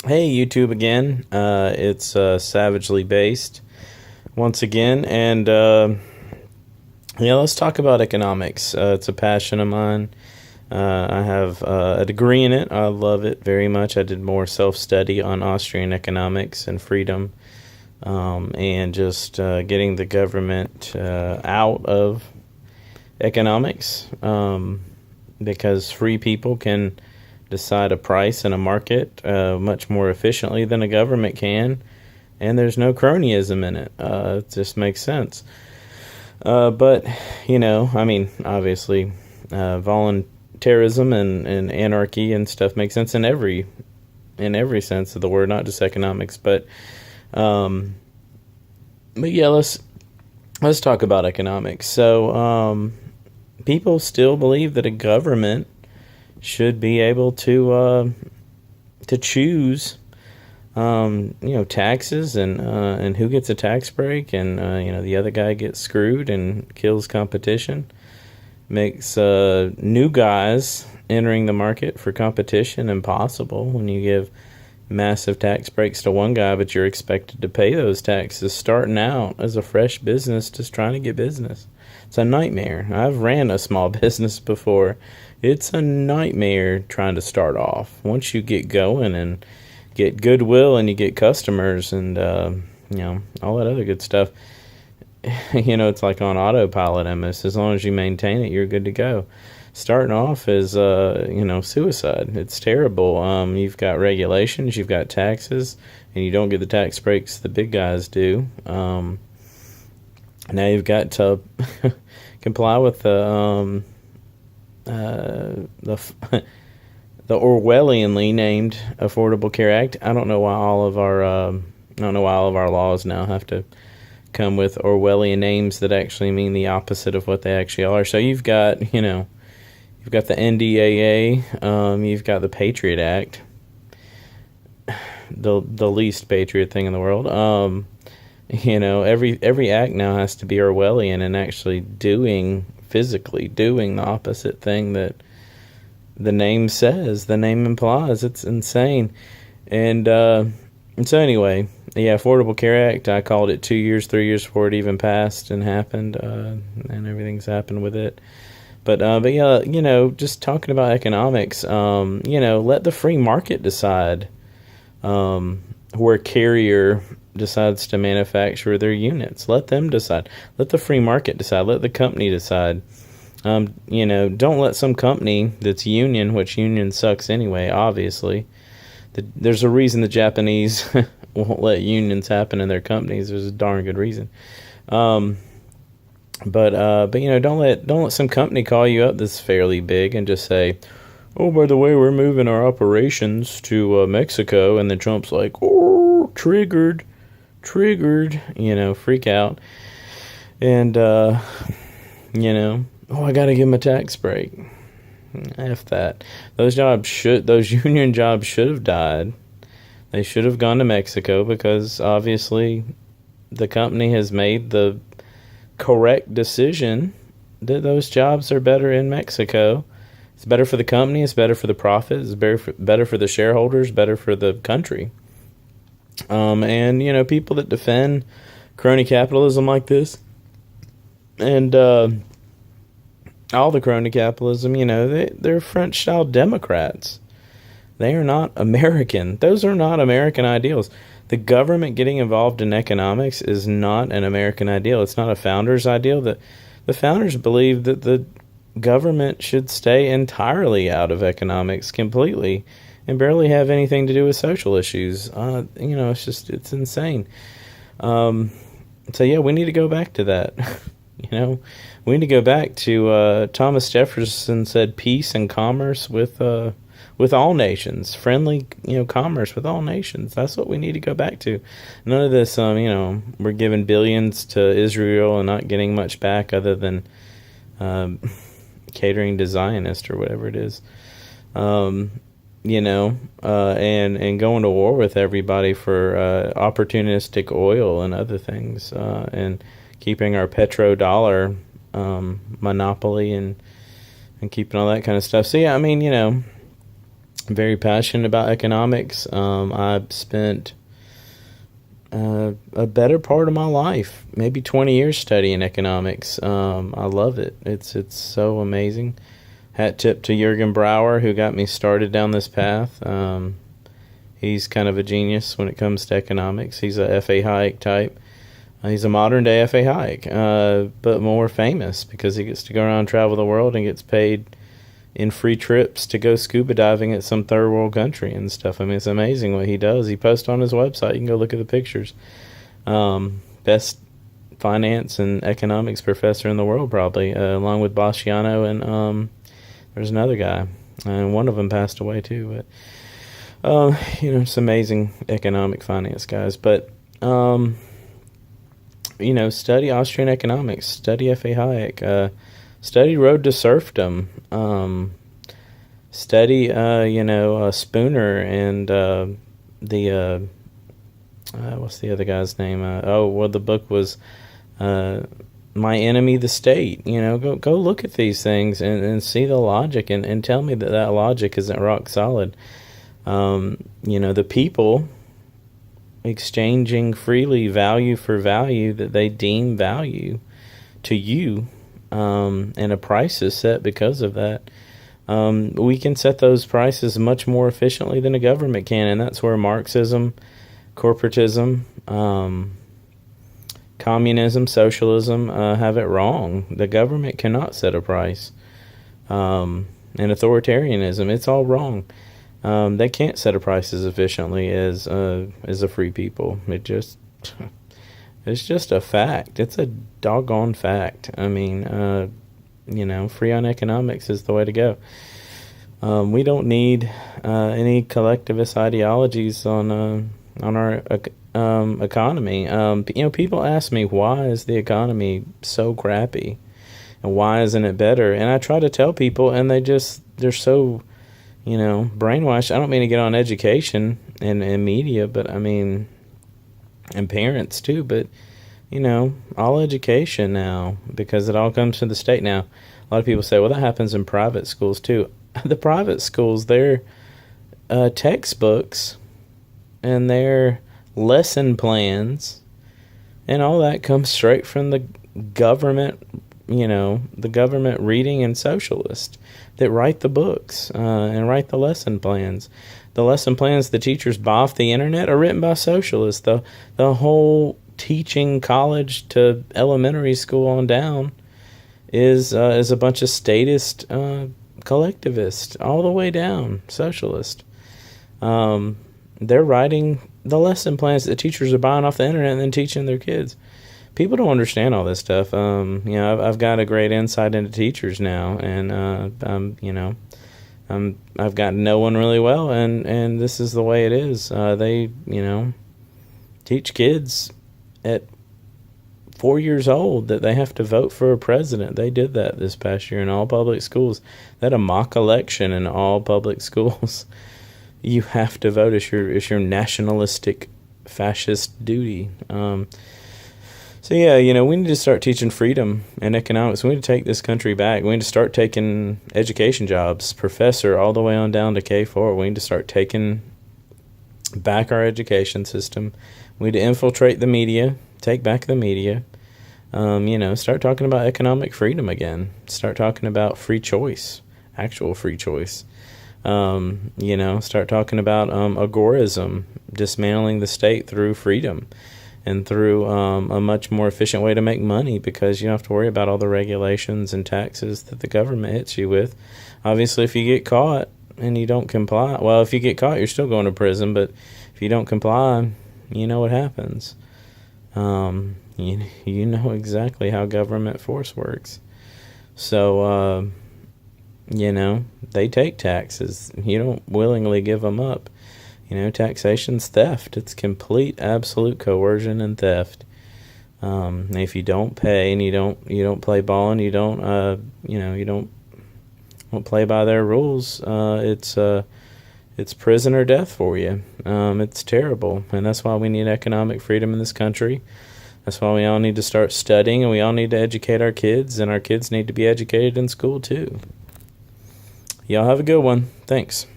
Hey, YouTube again. It's Savagely Based once again, and yeah, let's talk about economics. It's a passion of mine. I have a degree in it. I love it very much. I did more self-study on Austrian economics and freedom, and just getting the government out of economics, because free people can decide a price in a market much more efficiently than a government can, and there's no cronyism in it. It just makes sense. But I mean, obviously, voluntarism and anarchy and stuff makes sense in every sense of the word, not just economics. But yeah, let's talk about economics. So people still believe that a government should be able to choose, taxes and who gets a tax break, and the other guy gets screwed and kills competition, makes new guys entering the market for competition impossible when you give massive tax breaks to one guy, but you're expected to pay those taxes starting out as a fresh business just trying to get business. It's a nightmare. I've ran a small business before. It's a nightmare trying to start off. Once you get going and get goodwill and you get customers and all that other good stuff, it's like on autopilot almost. As long as you maintain it, you're good to go. Starting off is suicide. It's terrible. You've got regulations, you've got taxes, and you don't get the tax breaks the big guys do. Now you've got to comply with the the Orwellianly named Affordable Care Act. I don't know why all of our laws now have to come with Orwellian names that actually mean the opposite of what they actually are. So you've got you've got the NDAA, you've got the Patriot Act, the least patriot thing in the world. Every act now has to be Orwellian and actually physically doing the opposite thing that the name says, the name implies. It's insane. And so anyway, yeah, Affordable Care Act, I called it 2 years, 3 years before it even passed and happened, and everything's happened with it. But yeah, just talking about economics, let the free market decide where Carrier decides to manufacture their units. Let them decide. Let the free market decide. Let the company decide. Don't let some company that's union, which union sucks anyway, obviously. There's a reason the Japanese won't let unions happen in their companies. There's a darn good reason. But don't let some company call you up that's fairly big and just say, "Oh, by the way, we're moving our operations to Mexico," and then Trump's like, "Oh, triggered, freak out, and oh, I gotta give him a tax break." F that. Those union jobs should have died. They should have gone to Mexico because obviously the company has made the correct decision that those jobs are better in Mexico. It's better for the company. It's better for the profit. It's better for the shareholders. Better for the country. And people that defend crony capitalism like this, and all the crony capitalism, they're French-style Democrats. They are not American. Those are not American ideals. The government getting involved in economics is not an American ideal. It's not a founder's ideal. The founders believed that the government should stay entirely out of economics completely and barely have anything to do with social issues. It's insane. So yeah, we need to go back to that. We need to go back to Thomas Jefferson said peace and commerce with all nations, friendly, commerce with all nations. That's what we need to go back to. None of this, we're giving billions to Israel and not getting much back other than catering to Zionist or whatever it is. And going to war with everybody for opportunistic oil and other things, and keeping our petrodollar monopoly and keeping all that kind of stuff. So yeah, I mean, very passionate about economics. I've spent a better part of my life, maybe 20 years studying economics. I love it. It's so amazing. Hat tip to Jürgen Bauer, who got me started down this path. He's kind of a genius when it comes to economics. He's a F.A. Hayek type. He's a modern-day F.A. Hayek, but more famous because he gets to go around and travel the world and gets paid in free trips to go scuba diving at some third world country and stuff. I mean, it's amazing what he does. He posts on his website. You can go look at the pictures. Best finance and economics professor in the world, probably, along with Basciano, and there's another guy, and one of them passed away too. But it's amazing economic finance guys. But study Austrian economics, study F.A. Hayek, study Road to Serfdom, study Spooner and the what's the other guy's name? The book was My Enemy the State. Go look at these things and see the logic and tell me that logic isn't rock solid. The people exchanging freely value for value that they deem value to you, and a price is set because of that. We can set those prices much more efficiently than a government can, and that's where Marxism, corporatism, communism, socialism have it wrong. The government cannot set a price. And authoritarianism, it's all wrong. They can't set a price as efficiently as a free people. It's just a fact. It's a doggone fact. I mean, free on economics is the way to go. We don't need any collectivist ideologies on our economy. People ask me, why is the economy so crappy, and why isn't it better? And I try to tell people, and they're so brainwashed. I don't mean to get on education and media, but I mean, and parents too, but all education now, because it all comes from the state now. A lot of people say, well, that happens in private schools too. The private schools, their textbooks and their lesson plans and all that comes straight from the government, the government reading and socialists that write the books and write the lesson plans. The lesson plans the teachers buy off the internet are written by socialists. The whole teaching college to elementary school on down is a bunch of statist collectivists all the way down, socialist. They're writing the lesson plans that the teachers are buying off the internet and then teaching their kids. People don't understand all this stuff. I've got a great insight into teachers now, and I've gotten to know one really well, and this is the way it is. They teach kids at 4 years old that they have to vote for a president. They did that this past year in all public schools. They had a mock election in all public schools. You have to vote. It's your nationalistic fascist duty. We need to start teaching freedom and economics. We need to take this country back. We need to start taking education jobs, professor all the way on down to K4. We need to start taking back our education system. We need to infiltrate the media, take back the media. Start talking about economic freedom again. Start talking about free choice, actual free choice. Start talking about agorism, dismantling the state through freedom and through a much more efficient way to make money, because you don't have to worry about all the regulations and taxes that the government hits you with. Obviously, if you get caught and you don't comply, well, if you get caught, you're still going to prison, but if you don't comply, you know what happens. You know exactly how government force works. So, they take taxes. You don't willingly give them up. Taxation's theft. It's complete, absolute coercion and theft. If you don't pay and you don't play ball and you don't play by their rules, it's prison or death for you. It's terrible, and that's why we need economic freedom in this country. That's why we all need to start studying, and we all need to educate our kids, and our kids need to be educated in school too. Y'all have a good one. Thanks.